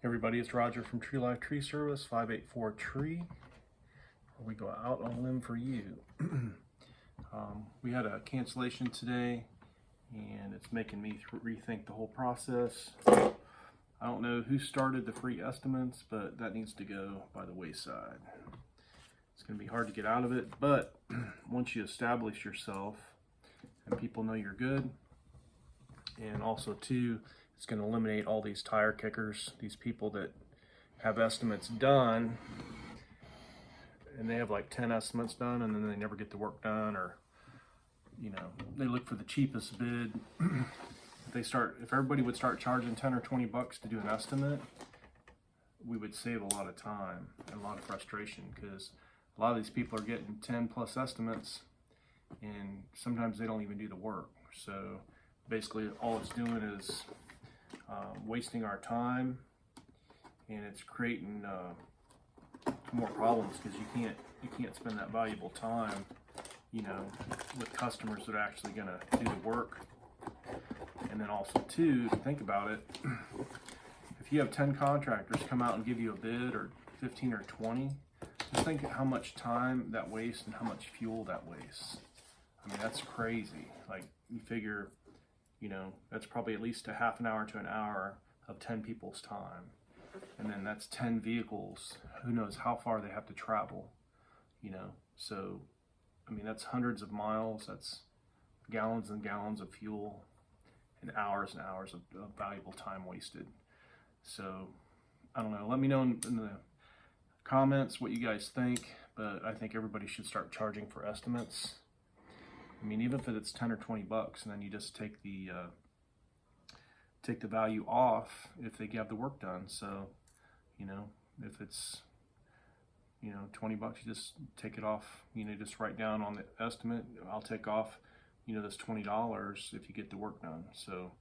Everybody, it's Roger from Tree Life Tree Service, 584 Tree, where we go out on a limb for you. We had a cancellation today, and it's making me rethink the whole process. I don't know who started the free estimates, but that needs to go by the wayside. It's going to be hard to get out of it, but once you establish yourself and people know you're good, and also too, it's going to eliminate all these tire kickers, these people that have estimates done and they have like 10 estimates done and then they never get the work done, or they look for the cheapest bid. If everybody would start charging 10 or 20 bucks to do an estimate, we would save a lot of time and a lot of frustration, because a lot of these people are getting 10 plus estimates and sometimes they don't even do the work. So basically all it's doing is wasting our time, and it's creating more problems, because you can't spend that valuable time with customers that are actually going to do the work. And then also too, to think about it, if you have 10 contractors come out and give you a bid, or 15 or 20, just think how much time that wastes and how much fuel that wastes. I mean, that's crazy. Like, you figure, that's probably at least a half an hour to an hour of 10 people's time. And then that's 10 vehicles. Who knows how far they have to travel, So, I mean, that's hundreds of miles. That's gallons and gallons of fuel and hours of valuable time wasted. So, I don't know. Let me know in the comments what you guys think, but I think everybody should start charging for estimates. I mean, even if it's 10 or 20 bucks, and then you just take the value off if they have the work done. So, if it's 20 bucks, you just take it off. Just write down on the estimate, I'll take off this $20 if you get the work done. So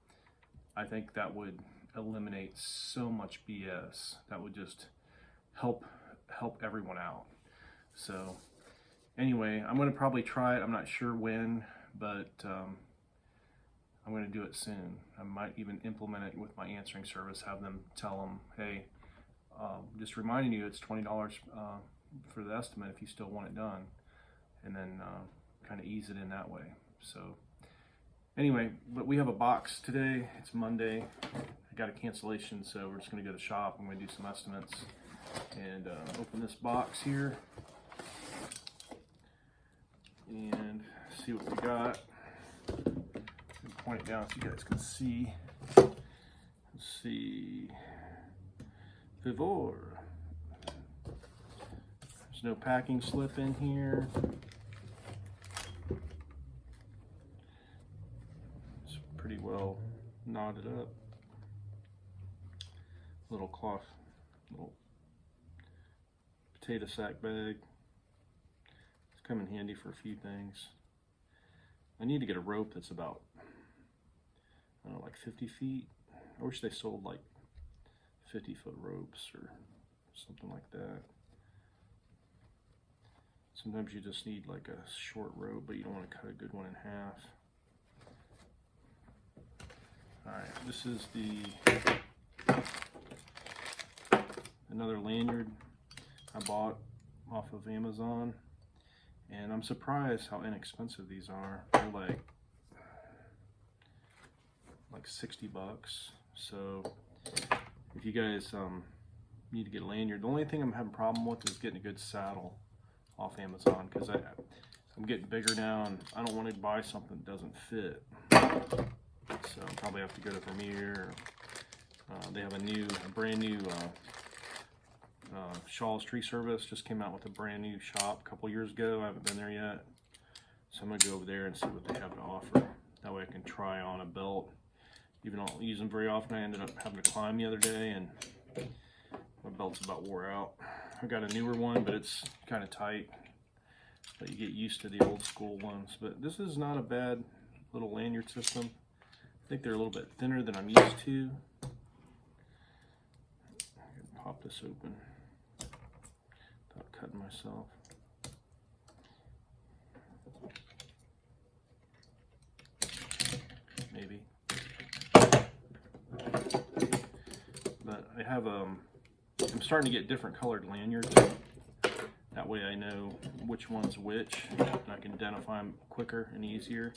I think that would eliminate so much BS. That would just help everyone out. So anyway, I'm going to probably try it. I'm not sure when, but I'm going to do it soon. I might even implement it with my answering service, have them tell them, hey, just reminding you it's $20 for the estimate if you still want it done, and then kind of ease it in that way. So anyway, but we have a box today. It's Monday. I got a cancellation, so we're just going to go to the shop. I'm going to do some estimates and open this box here and see what we got. Point it down so you guys can see. Let's see. Vivor. There's no packing slip in here. It's pretty well knotted up. Little cloth, little potato sack bag. It's come in handy for a few things. I need to get a rope that's about, I don't know, like 50 feet. I wish they sold like 50-foot ropes or something like that. Sometimes you just need like a short rope, but you don't want to cut a good one in half. Alright, this is another lanyard I bought off of Amazon, and I'm surprised how inexpensive these are. They're like 60 bucks. So if you guys need to get a lanyard, the only thing I'm having a problem with is getting a good saddle off Amazon, because I'm getting bigger now and I don't want to buy something that doesn't fit. So I'll probably have to go to Vermeer. They have a brand new Shaw's Tree Service just came out with a brand new shop a couple years ago. I haven't been there yet, so I'm gonna go over there and see what they have to offer. That way I can try on a belt. Even though I don't use them very often, I ended up having to climb the other day and my belt's about wore out. I got a newer one, but it's kind of tight, but you get used to the old school ones. But this is not a bad little lanyard system. I think they're a little bit thinner than I'm used to. I can pop this open without cutting myself. Maybe. have I'm starting to get different colored lanyards. That way I know which one's which, and I can identify them quicker and easier.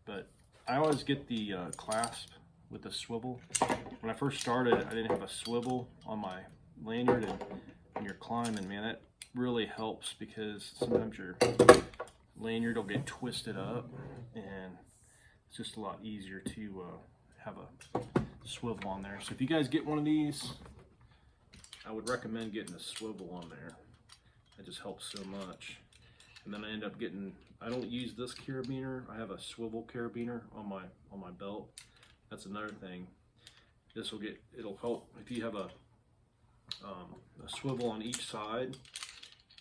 But I always get the clasp with the swivel. When I first started, I didn't have a swivel on my lanyard, and when you're climbing, man, that really helps because sometimes your lanyard will get twisted up, and it's just a lot easier to have a swivel on there. So if you guys get one of these, I would recommend getting a swivel on there. It just helps so much. And then I end up getting, I don't use this carabiner. I have a swivel carabiner on my belt. That's another thing. This will get, it'll help if you have a swivel on each side.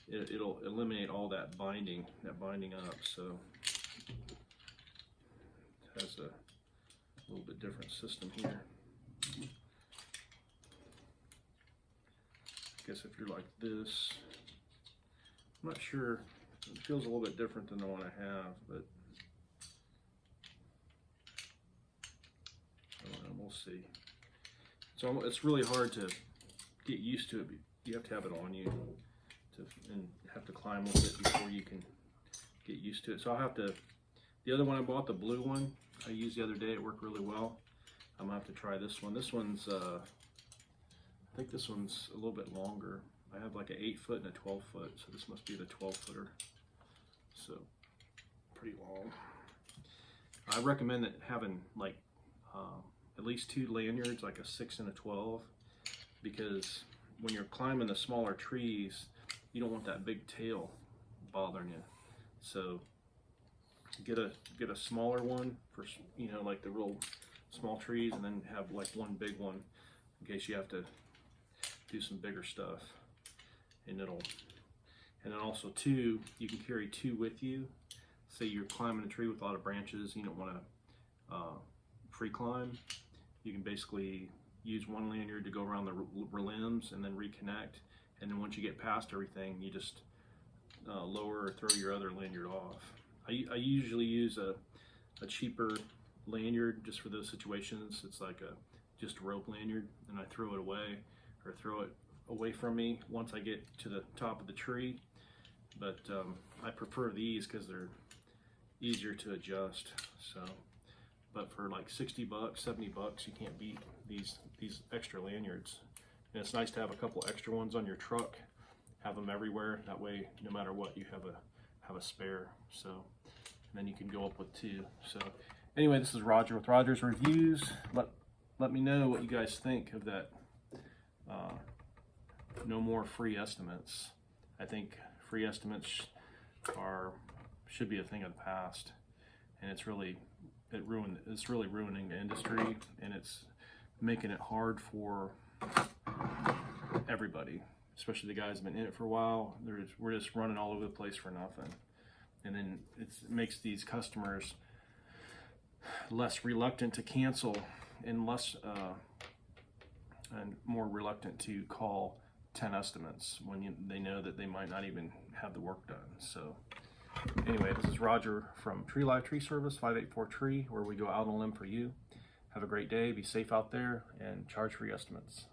It'll eliminate all that binding up. So it has a little bit different system here. I guess if you're like this, I'm not sure. It feels a little bit different than the one I have, but I don't know, we'll see. So it's really hard to get used to it. You have to have it on you and have to climb with it before you can get used to it. So I'll have to, the other one I bought, the blue one, I used the other day, it worked really well. I'm gonna have to try this one. This one's, I think this one's a little bit longer. I have like an 8-foot and a 12-foot, so this must be the 12-footer. So pretty long. I recommend that having like at least 2 lanyards, like a 6 and a 12, because when you're climbing the smaller trees, you don't want that big tail bothering you. So get a smaller one for, you know, like the real small trees, and then have like one big one in case you have to do some bigger stuff. And then also 2, you can carry 2 with you. Say you're climbing a tree with a lot of branches, you don't want to free climb. You can basically use one lanyard to go around the limbs and then reconnect. And then once you get past everything, you just lower or throw your other lanyard off. I usually use a cheaper lanyard just for those situations. It's like just a rope lanyard, and I throw it away, or throw it away from me once I get to the top of the tree. But I prefer these because they're easier to adjust. So, but for like 60 bucks, 70 bucks, you can't beat these extra lanyards. And it's nice to have a couple extra ones on your truck, have them everywhere. That way, no matter what, you have a spare. So, and then you can go up with 2. So anyway, this is Roger with Roger's Reviews. Let me know what you guys think of that. No more free estimates. I think free estimates should be a thing of the past, and it's really ruining the industry, and it's making it hard for everybody, especially the guys who've been in it for a while. We're just running all over the place for nothing, and then it makes these customers less reluctant to cancel, and and more reluctant to call 10 estimates when they know that they might not even have the work done. So anyway, this is Roger from Tree Life Tree Service, 584 Tree, where we go out on a limb for you. Have a great day, be safe out there, and charge free estimates.